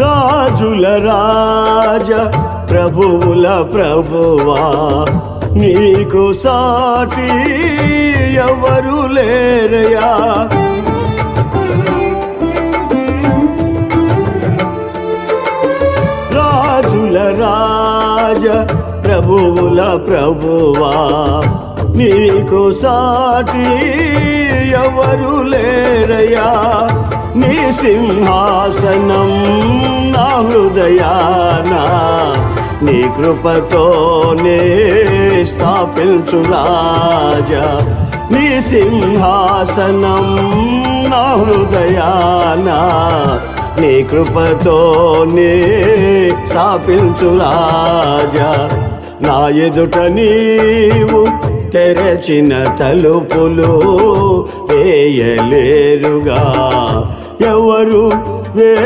రాజుల రాజ ప్రభువుల ప్రభువా నీకు సాటి ఎవరు లేరయా. రాజుల రాజ ప్రభువుల ప్రభువా నీకు సాటి ఎవరు లేరయా. నీ సింహాసనం నా హృదయాన నీ కృపతోనే స్థాపించు రాజా. నీ సింహాసనం నా హృదయాన నీ కృపతోనే స్థాపించు రాజా. నా ఎదుట నీవు తెరచిన తలుపులు వేయలేరుగా ఎవరు